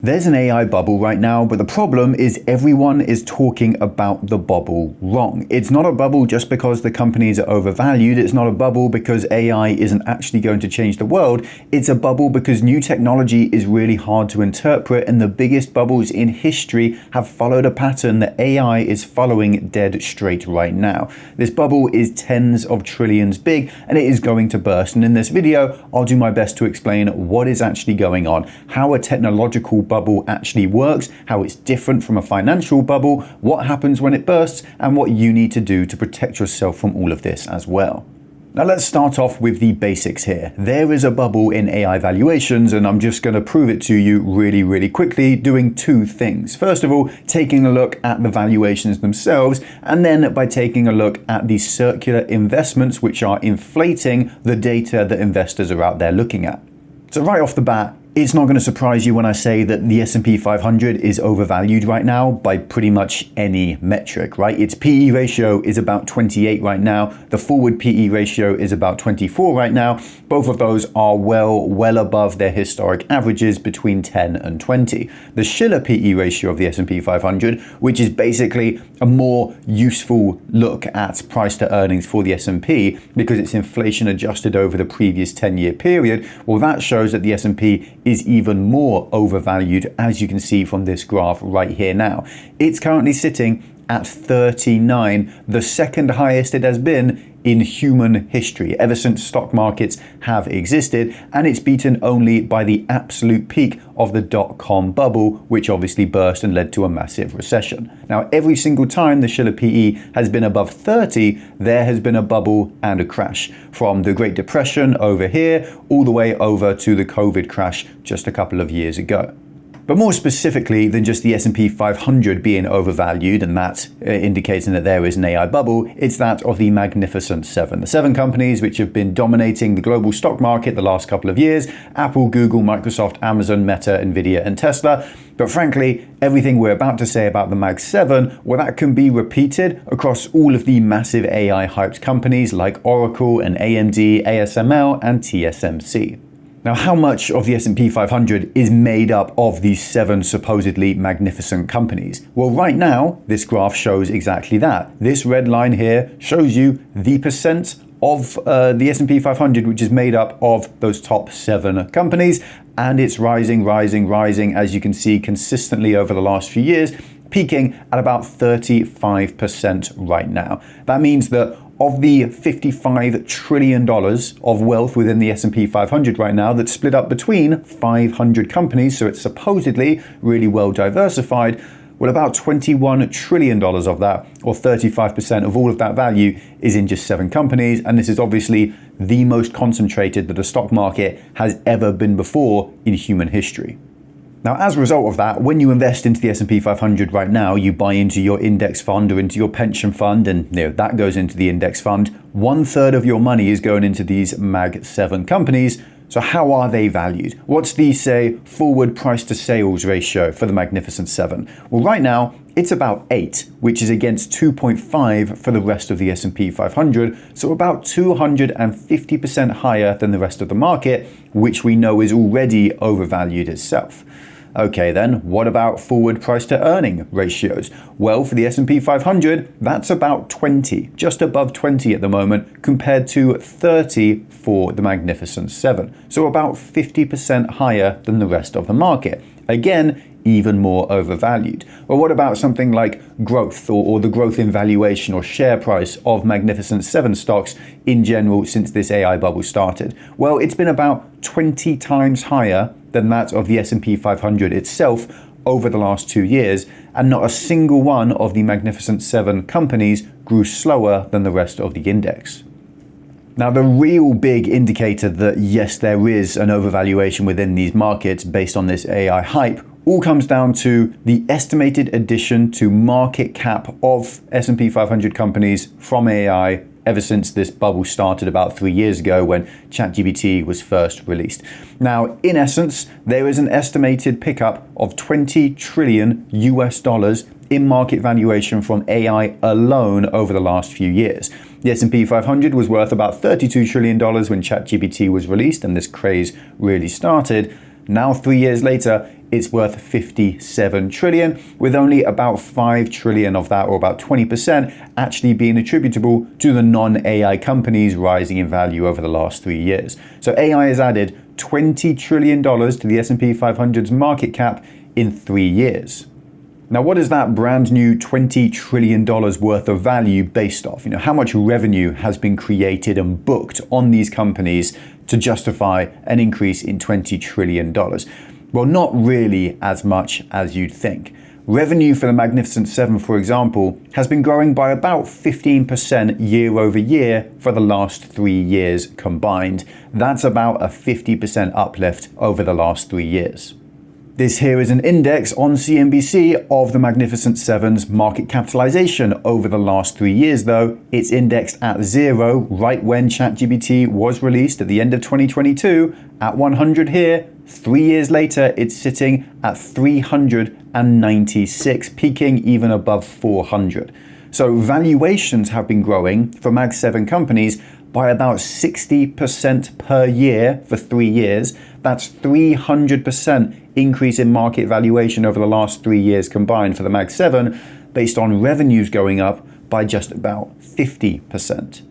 There's an AI bubble right now, but the problem is everyone is talking about the bubble wrong. It's not a bubble just because the companies are overvalued. It's not a bubble because AI isn't actually going to change the world. It's a bubble because new technology is really hard to interpret, and the biggest bubbles in history have followed a pattern that AI is following dead straight right now. This bubble is tens of trillions big, and it is going to burst. And in this video, I'll do my best to explain what is actually going on, how a technological bubble actually works, how it's different from a financial bubble, what happens when it bursts, and what you need to do to protect yourself from all of this as well. Now let's start off with the basics here. There is a bubble in AI valuations, and I'm just going to prove it to you really quickly, doing two things. First of all, taking a look at the valuations themselves, and then by taking a look at the circular investments which are inflating the data that investors are out there looking at. So right off the bat, it's not going to surprise you when I say that the S&P 500 is overvalued right now by pretty much any metric, right? Its PE ratio is about 28 right now. The forward PE ratio is about 24 right now. Both of those are well above their historic averages between 10 and 20. The Shiller PE ratio of the S&P 500, which is basically a more useful look at price to earnings for the S&P because it's inflation adjusted over the previous 10-year period, well, that shows that the S&P is even more overvalued, as you can see from this graph right here now. It's currently sitting at 39, the second highest it has been in human history, ever since stock markets have existed, and it's beaten only by the absolute peak of the dot-com bubble, which obviously burst and led to a massive recession. Now, every single time the Shiller PE has been above 30, there has been a bubble and a crash, from the Great Depression over here all the way over to the COVID crash just a couple of years ago. But more specifically than just the S&P 500 being overvalued, and that indicating that there is an AI bubble, it's that of the Magnificent Seven. The seven companies which have been dominating the global stock market the last couple of years: Apple, Google, Microsoft, Amazon, Meta, Nvidia, and Tesla. But frankly, everything we're about to say about the Mag 7, well, that can be repeated across all of the massive AI hyped companies like Oracle and AMD, ASML, and TSMC. Now, how much of the S&P 500 is made up of these seven supposedly magnificent companies? Well, right now, this graph shows exactly that. This red line here shows you the percent of the S&P 500, which is made up of those top seven companies, and it's rising, as you can see, consistently over the last few years, peaking at about 35% right now. That means that of the $55 trillion of wealth within the S&P 500 right now, that's split up between 500 companies, so it's supposedly really well diversified, well, about $21 trillion of that, or 35% of all of that value, is in just seven companies, and this is obviously the most concentrated that a stock market has ever been before in human history. Now, as a result of that, when you invest into the S&P 500 right now, you buy into your index fund or into your pension fund, and that goes into the index fund. 1/3 of your money is going into these Mag 7 companies. So how are they valued? What's the, say, forward price to sales ratio for the Magnificent Seven? Well, right now, it's about 8, which is against 2.5 for the rest of the S&P 500, so about 250% higher than the rest of the market, which we know is already overvalued itself. Okay then, what about forward price to earning ratios? Well, for the S&P 500, that's about 20, just above 20 at the moment, compared to 30 for the Magnificent Seven. So about 50% higher than the rest of the market. Again, even more overvalued. Well, what about something like growth or the growth in valuation or share price of Magnificent Seven stocks in general since this AI bubble started? Well, it's been about 20 times higher than that of the S&P 500 itself over the last 2 years, and not a single one of the Magnificent Seven companies grew slower than the rest of the index. Now, the real big indicator that yes, there is an overvaluation within these markets based on this AI hype all comes down to the estimated addition to market cap of S&P 500 companies from AI ever since this bubble started about 3 years ago when ChatGPT was first released. Now, in essence, there is an estimated pickup of $20 trillion in market valuation from AI alone over the last few years. The S&P 500 was worth about $32 trillion when ChatGPT was released and this craze really started. Now 3 years later, it's worth 57 trillion, with only about 5 trillion of that, or about 20%, actually being attributable to the non-AI companies rising in value over the last 3 years. So AI has added $20 trillion to the S&P 500's market cap in 3 years. Now, what is that brand new $20 trillion worth of value based off? How much revenue has been created and booked on these companies to justify an increase in $20 trillion? Well, not really as much as you'd think. Revenue for the Magnificent Seven, for example, has been growing by about 15% year over year for the last 3 years combined. That's about a 50% uplift over the last 3 years. This here is an index on CNBC of the Magnificent Seven's market capitalization over the last 3 years, though. It's indexed at 0 right when ChatGPT was released at the end of 2022, at 100 here. 3 years later, it's sitting at 396, peaking even above 400. So valuations have been growing for Mag 7 companies by about 60% per year for 3 years. That's 300% increase in market valuation over the last 3 years combined for the Mag 7, based on revenues going up by just about 50%.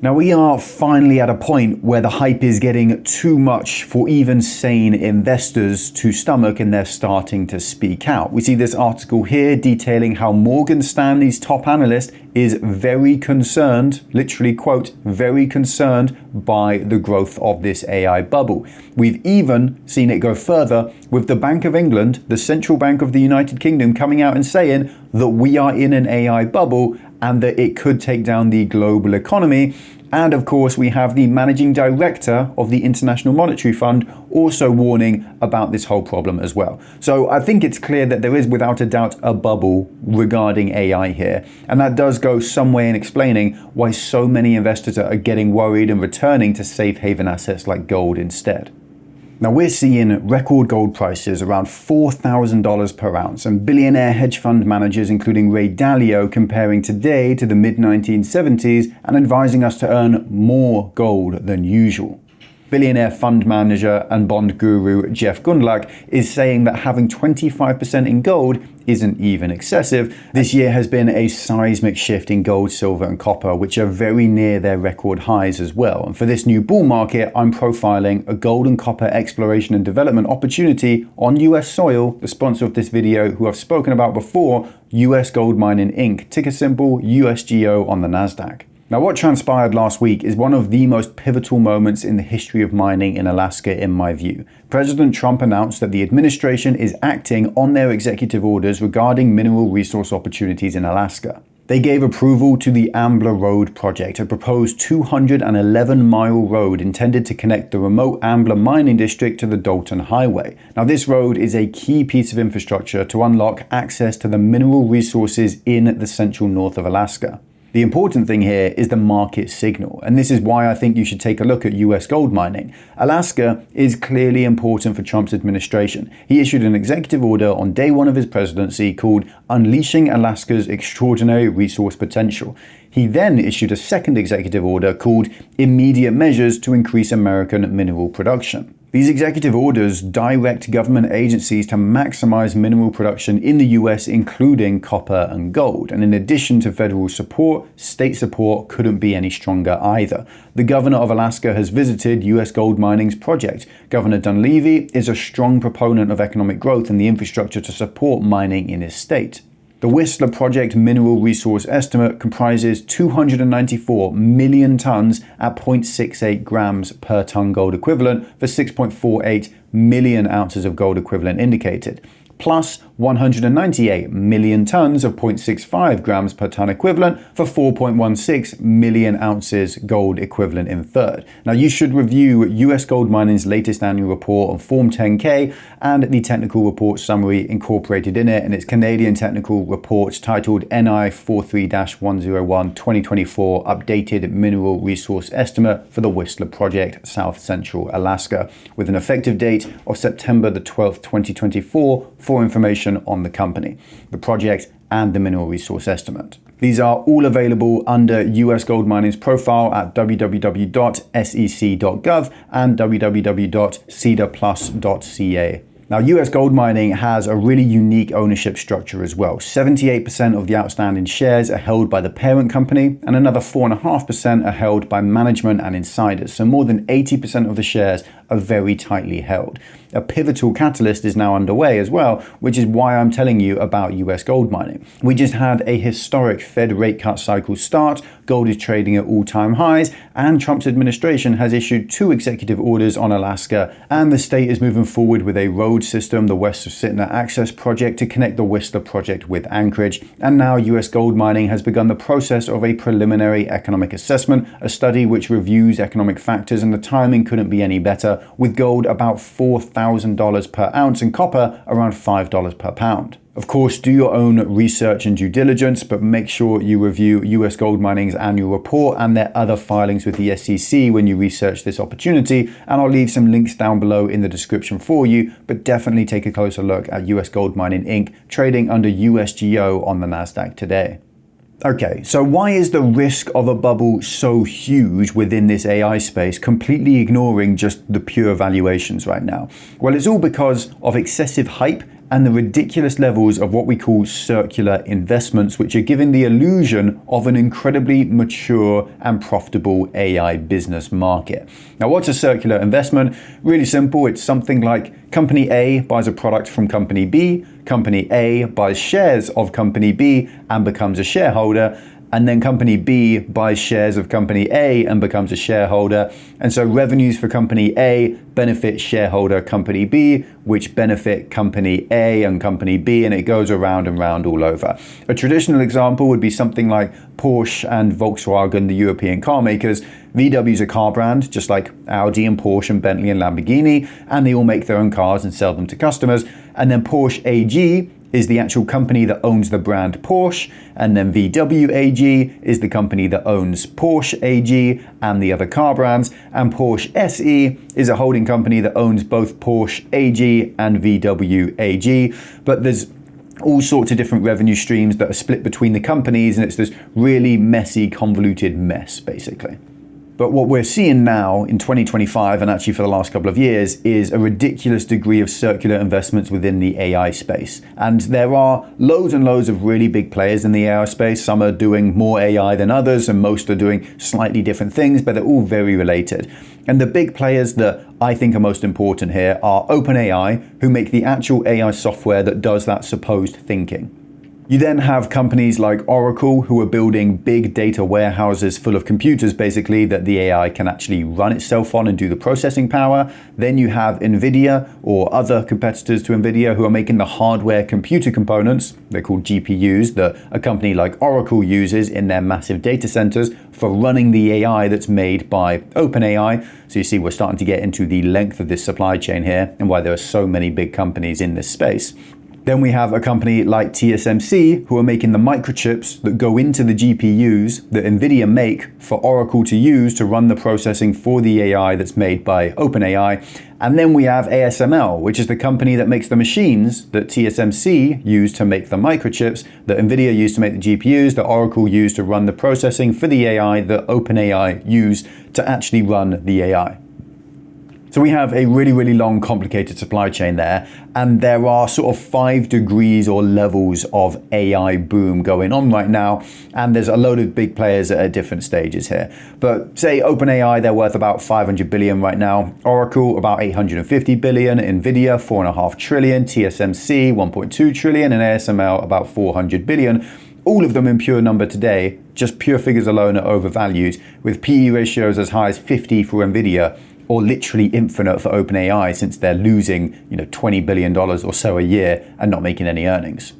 Now, we are finally at a point where the hype is getting too much for even sane investors to stomach, and they're starting to speak out. We see this article here detailing how Morgan Stanley's top analyst is very concerned, literally quote, very concerned by the growth of this AI bubble. We've even seen it go further with the Bank of England, the central bank of the United Kingdom, coming out and saying that we are in an AI bubble and that it could take down the global economy. And of course, we have the managing director of the International Monetary Fund also warning about this whole problem as well. So I think it's clear that there is without a doubt a bubble regarding AI here. And that does go some way in explaining why so many investors are getting worried and returning to safe haven assets like gold instead. Now, we're seeing record gold prices around $4,000 per ounce, and billionaire hedge fund managers, including Ray Dalio, comparing today to the mid-1970s and advising us to earn more gold than usual. Billionaire fund manager and bond guru Jeff Gundlach is saying that having 25% in gold isn't even excessive. This year has been a seismic shift in gold, silver, and copper, which are very near their record highs as well. And for this new bull market, I'm profiling a gold and copper exploration and development opportunity on US soil, the sponsor of this video, who I've spoken about before, US Gold Mining Inc., ticker symbol USGO on the NASDAQ. Now, what transpired last week is one of the most pivotal moments in the history of mining in Alaska, in my view. President Trump announced that the administration is acting on their executive orders regarding mineral resource opportunities in Alaska. They gave approval to the Ambler Road project, a proposed 211-mile road intended to connect the remote Ambler mining district to the Dalton Highway. Now, this road is a key piece of infrastructure to unlock access to the mineral resources in the central north of Alaska. The important thing here is the market signal, and this is why I think you should take a look at US gold mining. Alaska is clearly important for Trump's administration. He issued an executive order on day one of his presidency called Unleashing Alaska's Extraordinary Resource Potential. He then issued a second executive order called Immediate Measures to Increase American Mineral Production. These executive orders direct government agencies to maximize mineral production in the US, including copper and gold. And in addition to federal support, state support couldn't be any stronger either. The governor of Alaska has visited US gold mining's project. Governor Dunleavy is a strong proponent of economic growth and the infrastructure to support mining in his state. The Whistler Project mineral resource estimate comprises 294 million tons at 0.68 grams per ton gold equivalent for 6.48 million ounces of gold equivalent indicated, plus 198 million tons of 0.65 grams per ton equivalent for 4.16 million ounces gold equivalent inferred. Now, you should review US Gold Mining's latest annual report on Form 10K and the technical report summary incorporated in it, and its Canadian technical reports titled NI 43-101 2024 Updated Mineral Resource Estimate for the Whistler Project, South Central Alaska, with an effective date of September the 12th, 2024 for information on the company. The project and the mineral resource estimate. These are all available under US Gold Mining's profile at www.sec.gov and www.cedarplus.ca. Now, US Gold Mining has a really unique ownership structure as well. 78% of the outstanding shares are held by the parent company, and another 4.5% are held by management and insiders. So more than 80% of the shares are very tightly held. A pivotal catalyst is now underway as well, which is why I'm telling you about US Gold Mining. We just had a historic Fed rate cut cycle start, gold is trading at all-time highs, and Trump's administration has issued 2 executive orders on Alaska, and the state is moving forward with a road system, the West of Sitna Access Project, to connect the Whistler Project with Anchorage. And now US Gold Mining has begun the process of a preliminary economic assessment, a study which reviews economic factors, and the timing couldn't be any better, with gold about $4,000 per ounce and copper around $5 per pound. Of course, do your own research and due diligence, but make sure you review US Gold Mining's annual report and their other filings with the SEC when you research this opportunity. And I'll leave some links down below in the description for you, but definitely take a closer look at US Gold Mining Inc. trading under USGO on the NASDAQ today. Okay, so why is the risk of a bubble so huge within this AI space, completely ignoring just the pure valuations right now? Well, it's all because of excessive hype and the ridiculous levels of what we call circular investments, which are giving the illusion of an incredibly mature and profitable AI business market. Now, what's a circular investment? Really simple. It's something like Company A buys a product from Company B, Company A buys shares of Company B and becomes a shareholder, and then Company B buys shares of Company A and becomes a shareholder. And so revenues for Company A benefit shareholder Company B, which benefit Company A and Company B, and it goes around and round all over. A traditional example would be something like Porsche and Volkswagen, the European car makers. VW is a car brand, just like Audi and Porsche and Bentley and Lamborghini, and they all make their own cars and sell them to customers. And then Porsche AG is the actual company that owns the brand Porsche, and then VW AG is the company that owns Porsche AG and the other car brands, and Porsche SE is a holding company that owns both Porsche AG and VW AG. But there's all sorts of different revenue streams that are split between the companies, and it's this really messy, convoluted mess, basically. But what we're seeing now in 2025, and actually for the last couple of years, is a ridiculous degree of circular investments within the AI space. And there are loads and loads of really big players in the AI space. Some are doing more AI than others, and most are doing slightly different things, but they're all very related. And the big players that I think are most important here are OpenAI, who make the actual AI software that does that supposed thinking. You then have companies like Oracle, who are building big data warehouses full of computers, basically, that the AI can actually run itself on and do the processing power. Then you have NVIDIA or other competitors to NVIDIA who are making the hardware computer components, they're called GPUs, that a company like Oracle uses in their massive data centers for running the AI that's made by OpenAI. So you see, we're starting to get into the length of this supply chain here and why there are so many big companies in this space. Then we have a company like TSMC, who are making the microchips that go into the GPUs that NVIDIA make for Oracle to use to run the processing for the AI that's made by OpenAI. And then we have ASML, which is the company that makes the machines that TSMC use to make the microchips, that NVIDIA used to make the GPUs, that Oracle used to run the processing for the AI, that OpenAI use to actually run the AI. So we have a really, really long, complicated supply chain there, and there are sort of 5 degrees or levels of AI boom going on right now, and there's a load of big players at different stages here. But say OpenAI, they're worth about 500 billion right now, Oracle about 850 billion, NVIDIA 4.5 trillion, TSMC 1.2 trillion, and ASML about 400 billion. All of them in pure number today, just pure figures alone, are overvalued, with PE ratios as high as 50 for NVIDIA, or literally infinite for OpenAI, since they're losing, $20 billion or so a year and not making any earnings.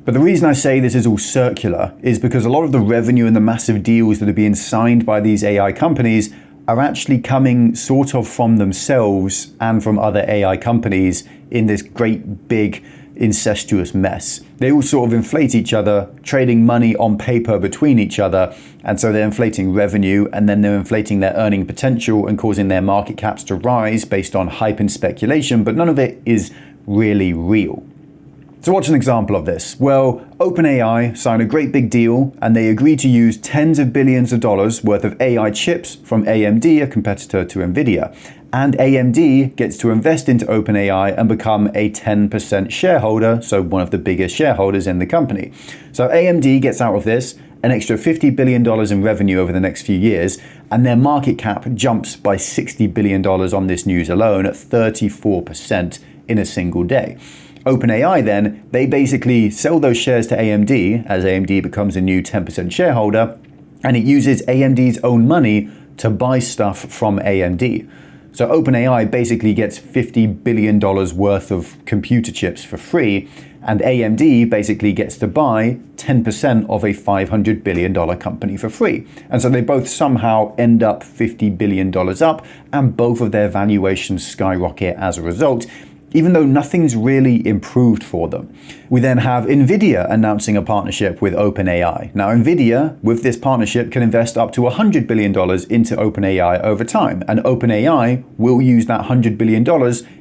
But the reason I say this is all circular is because a lot of the revenue and the massive deals that are being signed by these AI companies are actually coming sort of from themselves and from other AI companies in this great big incestuous mess. They all sort of inflate each other, trading money on paper between each other, and so they're inflating revenue, and then they're inflating their earning potential and causing their market caps to rise based on hype and speculation, but none of it is really real. So what's an example of this? Well, OpenAI signed a great big deal and they agreed to use tens of billions of dollars worth of AI chips from AMD, a competitor to Nvidia. And AMD gets to invest into OpenAI and become a 10% shareholder, so one of the biggest shareholders in the company. So AMD gets out of this an extra $50 billion in revenue over the next few years, and their market cap jumps by $60 billion on this news alone at 34% in a single day. OpenAI then, they basically sell those shares to AMD as AMD becomes a new 10% shareholder, and it uses AMD's own money to buy stuff from AMD. So OpenAI basically gets $50 billion worth of computer chips for free, and AMD basically gets to buy 10% of a $500 billion company for free. And so they both somehow end up $50 billion up, and both of their valuations skyrocket as a result, even though nothing's really improved for them. We then have Nvidia announcing a partnership with OpenAI. Now Nvidia, with this partnership, can invest up to $100 billion into OpenAI over time, and OpenAI will use that $100 billion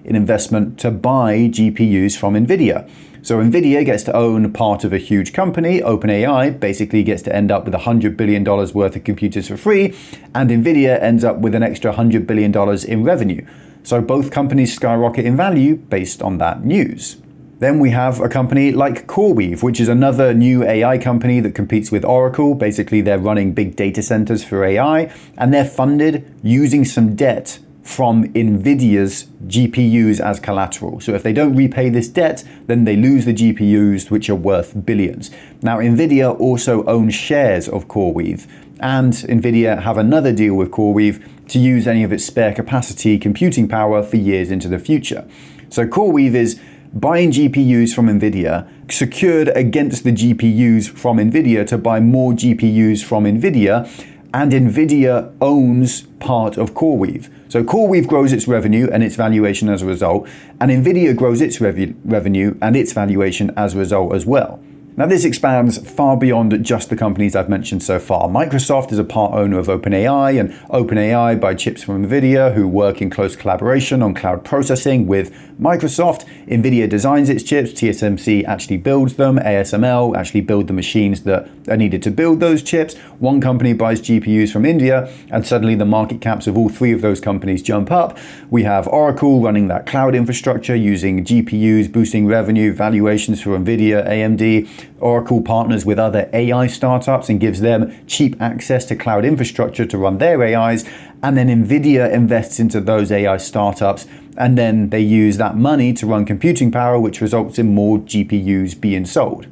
in investment to buy GPUs from Nvidia. So Nvidia gets to own part of a huge company, OpenAI basically gets to end up with $100 billion worth of computers for free, and Nvidia ends up with an extra $100 billion in revenue. So both companies skyrocket in value based on that news. Then we have a company like CoreWeave, which is another new AI company that competes with Oracle. Basically, they're running big data centers for AI, and they're funded using some debt from Nvidia's GPUs as collateral. So if they don't repay this debt, then they lose the GPUs, which are worth billions. Now, Nvidia also owns shares of CoreWeave, and Nvidia have another deal with CoreWeave to use any of its spare capacity computing power for years into the future. So CoreWeave is buying GPUs from Nvidia, secured against the GPUs from Nvidia to buy more GPUs from Nvidia, and Nvidia owns part of CoreWeave. So CoreWeave grows its revenue and its valuation as a result, and Nvidia grows its revenue and its valuation as a result as well. Now this expands far beyond just the companies I've mentioned so far. Microsoft is a part owner of OpenAI, and OpenAI buy chips from Nvidia, who work in close collaboration on cloud processing with Microsoft. Nvidia designs its chips, TSMC actually builds them, ASML actually build the machines that are needed to build those chips. One company buys GPUs from India, and suddenly the market caps of all three of those companies jump up. We have Oracle running that cloud infrastructure using GPUs, boosting revenue, valuations for Nvidia, AMD. Oracle partners with other AI startups and gives them cheap access to cloud infrastructure to run their AIs, and then Nvidia invests into those AI startups, and then they use that money to run computing power, which results in more GPUs being sold.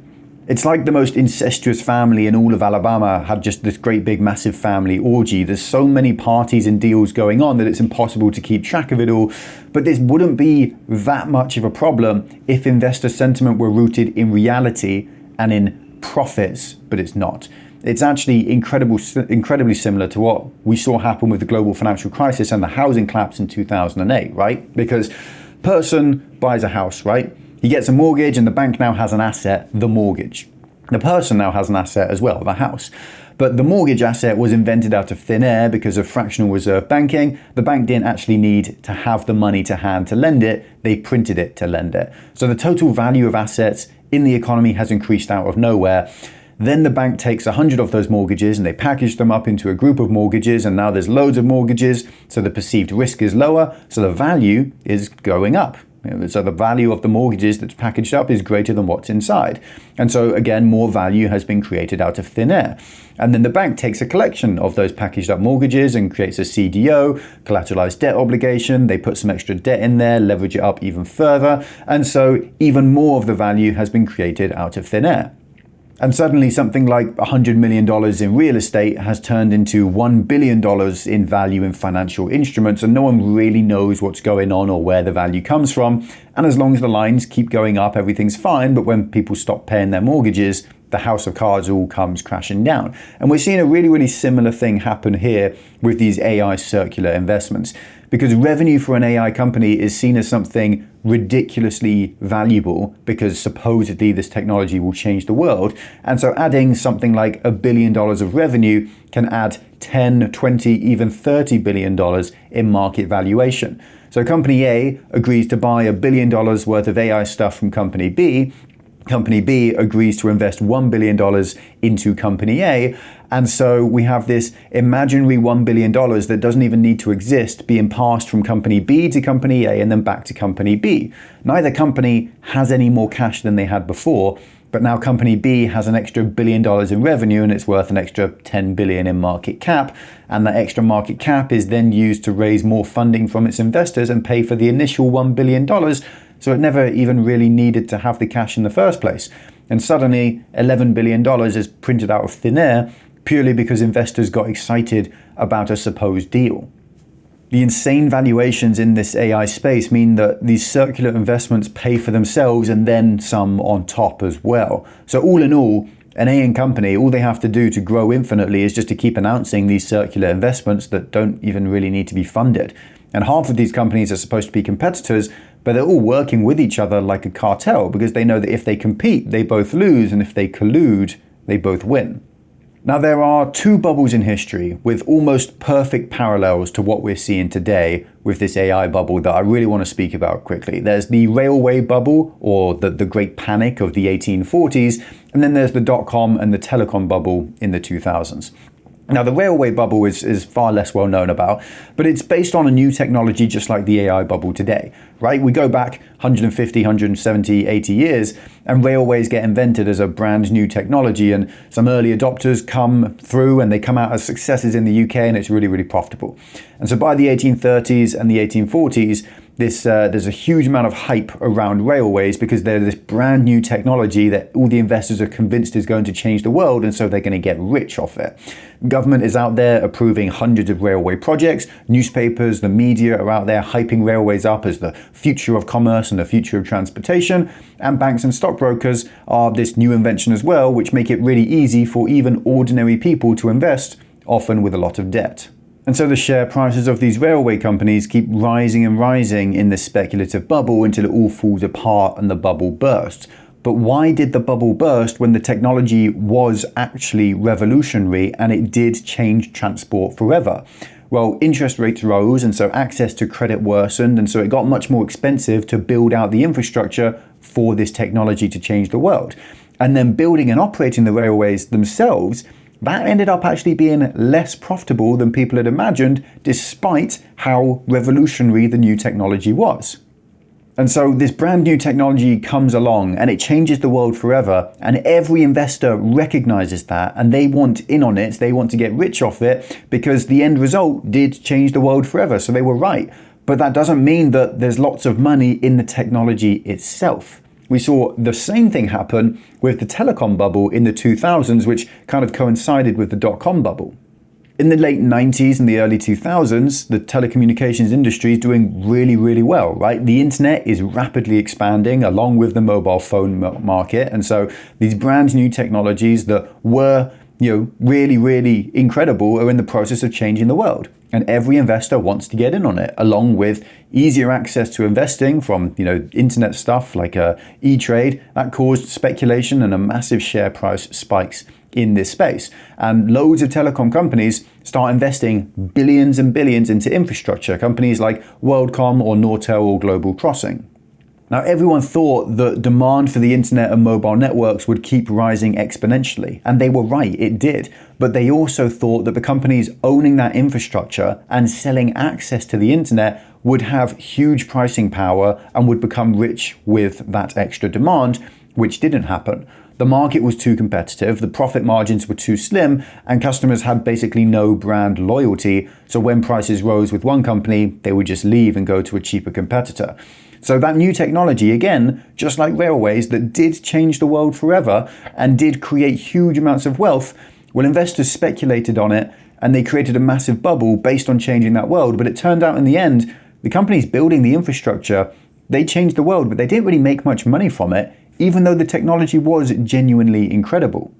It's like the most incestuous family in all of Alabama had just this great big massive family orgy. There's so many parties and deals going on that it's impossible to keep track of it all. But this wouldn't be that much of a problem if investor sentiment were rooted in reality and in profits, but it's not. It's actually incredibly similar to what we saw happen with the global financial crisis and the housing collapse in 2008, right? Because person buys a house, right? He gets a mortgage and the bank now has an asset, the mortgage. The person now has an asset as well, the house. But the mortgage asset was invented out of thin air because of fractional reserve banking. The bank didn't actually need to have the money to hand to lend it. They printed it to lend it. So the total value of assets in the economy has increased out of nowhere. Then the bank takes 100 of those mortgages and they package them up into a group of mortgages, and now there's loads of mortgages, so the perceived risk is lower, so the value is going up. So the value of the mortgages that's packaged up is greater than what's inside. And so again, more value has been created out of thin air. And then the bank takes a collection of those packaged up mortgages and creates a CDO, collateralized debt obligation. They put some extra debt in there, leverage it up even further. And so even more of the value has been created out of thin air. And suddenly something like $100 million in real estate has turned into $1 billion in value in financial instruments, and no one really knows what's going on or where the value comes from. And as long as the lines keep going up, everything's fine. But when people stop paying their mortgages, the house of cards all comes crashing down. And we're seeing a really similar thing happen here with these AI circular investments, because revenue for an AI company is seen as something ridiculously valuable because supposedly this technology will change the world. And so adding something like $1 billion of revenue can add 10, 20, even $30 billion in market valuation. So company A agrees to buy $1 billion worth of AI stuff from company B, Company B agrees to invest $1 billion into Company A. And so we have this imaginary $1 billion that doesn't even need to exist being passed from Company B to Company A and then back to Company B. Neither company has any more cash than they had before, but now Company B has an extra $1 billion in revenue and it's worth an extra $10 billion in market cap. And that extra market cap is then used to raise more funding from its investors and pay for the initial $1 billion. So it never even really needed to have the cash in the first place. And suddenly $11 billion is printed out of thin air purely because investors got excited about a supposed deal. The insane valuations in this AI space mean that these circular investments pay for themselves and then some on top as well. So all in all, an AI company, all they have to do to grow infinitely is just to keep announcing these circular investments that don't even really need to be funded. And half of these companies are supposed to be competitors, but they're all working with each other like a cartel because they know that if they compete, they both lose, and if they collude, they both win. Now, there are two bubbles in history with almost perfect parallels to what we're seeing today with this AI bubble that I really want to speak about quickly. There's the railway bubble, or the Great Panic of the 1840s, and then there's the dot-com and the telecom bubble in the 2000s. Now, the railway bubble is far less well known about, but it's based on a new technology just like the AI bubble today, right? We go back 150, 170, 80 years, and railways get invented as a brand new technology, and some early adopters come through and they come out as successes in the UK, and it's really, really profitable. And so by the 1830s and the 1840s, there's a huge amount of hype around railways because they're this brand new technology that all the investors are convinced is going to change the world, and so they're going to get rich off it. Government is out there approving hundreds of railway projects. Newspapers, the media are out there hyping railways up as the future of commerce and the future of transportation. And banks and stockbrokers are this new invention as well, which make it really easy for even ordinary people to invest, often with a lot of debt. And so the share prices of these railway companies keep rising and rising in this speculative bubble until it all falls apart and the bubble bursts. But why did the bubble burst when the technology was actually revolutionary and it did change transport forever? Well, interest rates rose, and so access to credit worsened, and so it got much more expensive to build out the infrastructure for this technology to change the world. And then building and operating the railways themselves, that ended up actually being less profitable than people had imagined, despite how revolutionary the new technology was. And so this brand new technology comes along and it changes the world forever, and every investor recognizes that and they want in on it, they want to get rich off it because the end result did change the world forever, so they were right. But that doesn't mean that there's lots of money in the technology itself. We saw the same thing happen with the telecom bubble in the 2000s, which kind of coincided with the dot-com bubble. In the late 90s and the early 2000s, the telecommunications industry is doing really, really well, right? The internet is rapidly expanding along with the mobile phone market. And so these brand new technologies that were, really, really incredible are in the process of changing the world. And every investor wants to get in on it, along with easier access to investing from, internet stuff like E-Trade. That caused speculation and a massive share price spikes in this space. And loads of telecom companies start investing billions and billions into infrastructure, companies like WorldCom or Nortel or Global Crossing. Now, everyone thought that demand for the internet and mobile networks would keep rising exponentially, and they were right, it did. But they also thought that the companies owning that infrastructure and selling access to the internet would have huge pricing power and would become rich with that extra demand, which didn't happen. The market was too competitive, the profit margins were too slim, and customers had basically no brand loyalty. So when prices rose with one company, they would just leave and go to a cheaper competitor. So that new technology, again, just like railways, that did change the world forever and did create huge amounts of wealth, well, investors speculated on it and they created a massive bubble based on changing that world. But it turned out in the end, the companies building the infrastructure, they changed the world, but they didn't really make much money from it, even though the technology was genuinely incredible.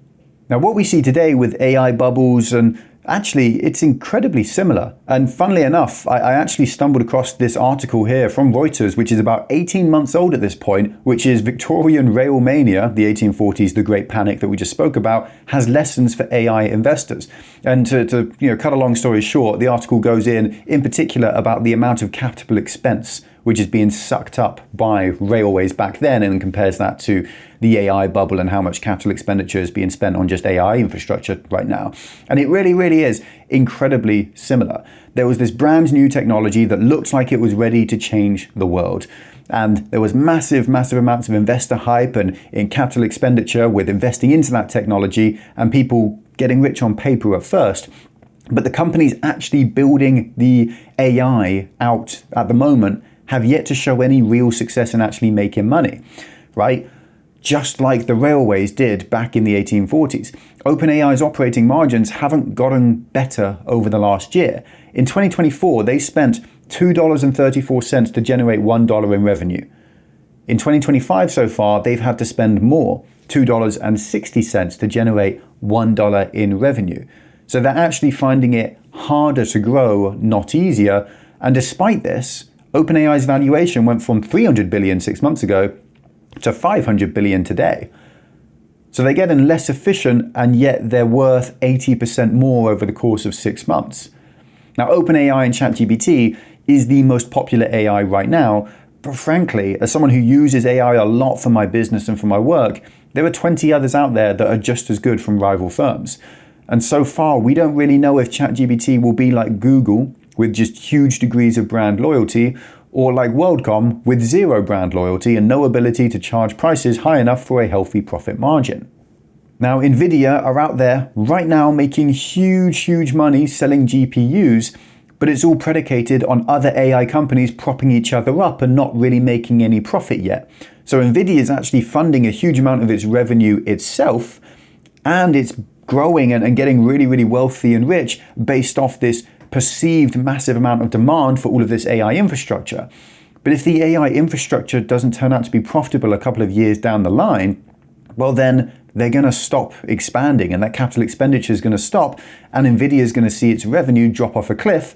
Now, what we see today with AI bubbles, and actually, it's incredibly similar. And funnily enough, I actually stumbled across this article here from Reuters, which is about 18 months old at this point, which is Victorian Rail Mania, the 1840s, the Great Panic that we just spoke about, has lessons for AI investors. And to cut a long story short, the article goes in particular about the amount of capital expense which is being sucked up by railways back then, and compares that to the AI bubble and how much capital expenditure is being spent on just AI infrastructure right now. And it really, really is incredibly similar. There was this brand new technology that looked like it was ready to change the world. And there was massive, massive amounts of investor hype and in capital expenditure with investing into that technology and people getting rich on paper at first. But the companies actually building the AI out at the moment have yet to show any real success in actually making money, right? Just like the railways did back in the 1840s. OpenAI's operating margins haven't gotten better over the last year. In 2024, they spent $2.34 to generate $1 in revenue. In 2025 so far, they've had to spend more, $2.60 to generate $1 in revenue. So they're actually finding it harder to grow, not easier. And despite this, OpenAI's valuation went from $300 billion 6 months ago to $500 billion today. So they're getting less efficient, and yet they're worth 80% more over the course of 6 months. Now, OpenAI and ChatGPT is the most popular AI right now, but frankly, as someone who uses AI a lot for my business and for my work, there are 20 others out there that are just as good from rival firms. And so far, we don't really know if ChatGPT will be like Google with just huge degrees of brand loyalty, or like WorldCom with zero brand loyalty and no ability to charge prices high enough for a healthy profit margin. Now, Nvidia are out there right now making huge money selling GPUs, but it's all predicated on other AI companies propping each other up and not really making any profit yet. So Nvidia is actually funding a huge amount of its revenue itself, and it's growing and getting really wealthy and rich based off this perceived massive amount of demand for all of this AI infrastructure. But if the AI infrastructure doesn't turn out to be profitable a couple of years down the line, well then they're going to stop expanding and that capital expenditure is going to stop, and Nvidia is going to see its revenue drop off a cliff,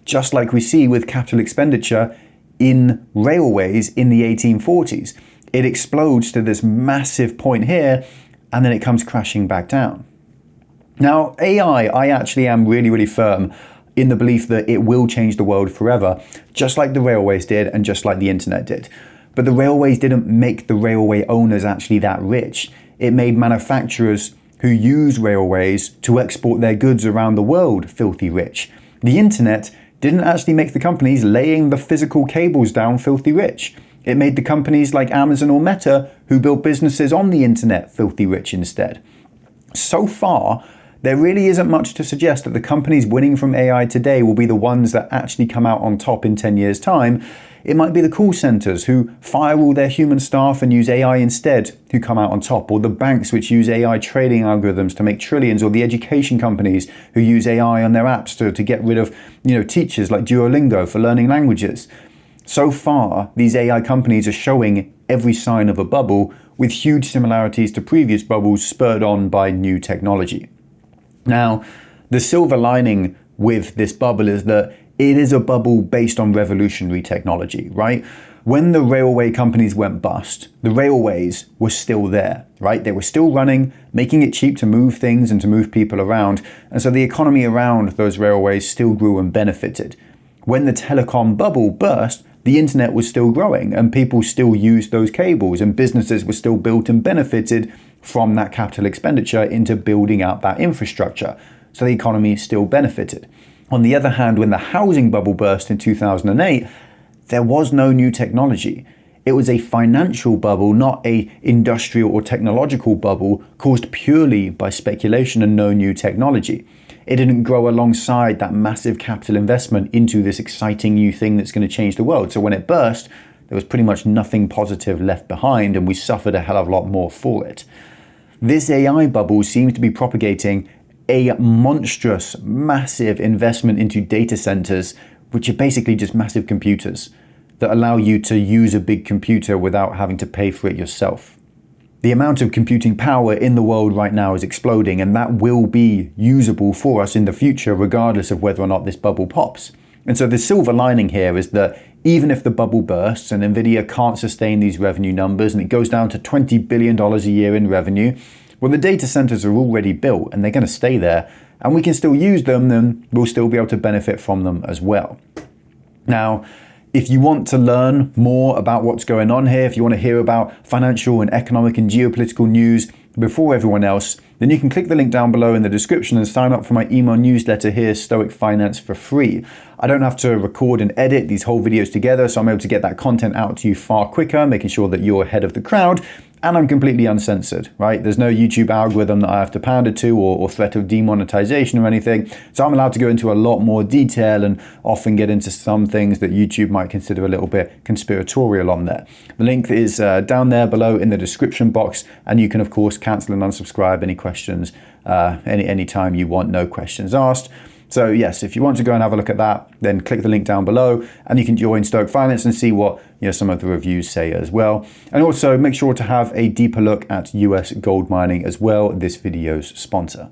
just like we see with capital expenditure in railways in the 1840s. It explodes to this massive point here, and then it comes crashing back down. Now, AI, I actually am really firm in the belief that it will change the world forever, just like the railways did and just like the internet did. But the railways didn't make the railway owners actually that rich. It made manufacturers who use railways to export their goods around the world filthy rich. The internet didn't actually make the companies laying the physical cables down filthy rich. It made the companies like Amazon or Meta who built businesses on the internet filthy rich instead. So far, there really isn't much to suggest that the companies winning from AI today will be the ones that actually come out on top in 10 years' time. It might be the call centers who fire all their human staff and use AI instead who come out on top, or the banks which use AI trading algorithms to make trillions, or the education companies who use AI on their apps to get rid of teachers like Duolingo for learning languages. So far, these AI companies are showing every sign of a bubble, with huge similarities to previous bubbles spurred on by new technology. Now, the silver lining with this bubble is that it is a bubble based on revolutionary technology, right? When the railway companies went bust, the railways were still there, right? They were still running, making it cheap to move things and to move people around. And so the economy around those railways still grew and benefited. When the telecom bubble burst, the internet was still growing and people still used those cables, and businesses were still built and benefited from that capital expenditure into building out that infrastructure. So the economy still benefited. On the other hand, when the housing bubble burst in 2008, there was no new technology. It was a financial bubble, not a industrial or technological bubble caused purely by speculation and no new technology. It didn't grow alongside that massive capital investment into this exciting new thing that's going to change the world. So when it burst, there was pretty much nothing positive left behind, and we suffered a hell of a lot more for it. This AI bubble seems to be propagating a monstrous, massive investment into data centers, which are basically just massive computers that allow you to use a big computer without having to pay for it yourself. The amount of computing power in the world right now is exploding, and that will be usable for us in the future, regardless of whether or not this bubble pops. And so the silver lining here is that even if the bubble bursts and Nvidia can't sustain these revenue numbers and it goes down to $20 billion a year in revenue, well, the data centers are already built and they're going to stay there, and we can still use them, and we'll still be able to benefit from them as well. Now, If you want to learn more about what's going on here, if you want to hear about financial and economic and geopolitical news before everyone else, then you can click the link down below in the description and sign up for my email newsletter here, Stoic Finance, for free. I don't have to record and edit these whole videos together, so I'm able to get that content out to you far quicker, making sure that you're ahead of the crowd. And I'm completely uncensored, right? There's no YouTube algorithm that I have to pander to or threat of demonetization or anything. So I'm allowed to go into a lot more detail and often get into some things that YouTube might consider a little bit conspiratorial on there. The link is down there below in the description box. And you can, of course, cancel and unsubscribe any questions any time you want, no questions asked. So yes, if you want to go and have a look at that, then click the link down below and you can join Stoic Finance and see what some of the reviews say as well. And also make sure to have a deeper look at US gold mining as well, this video's sponsor.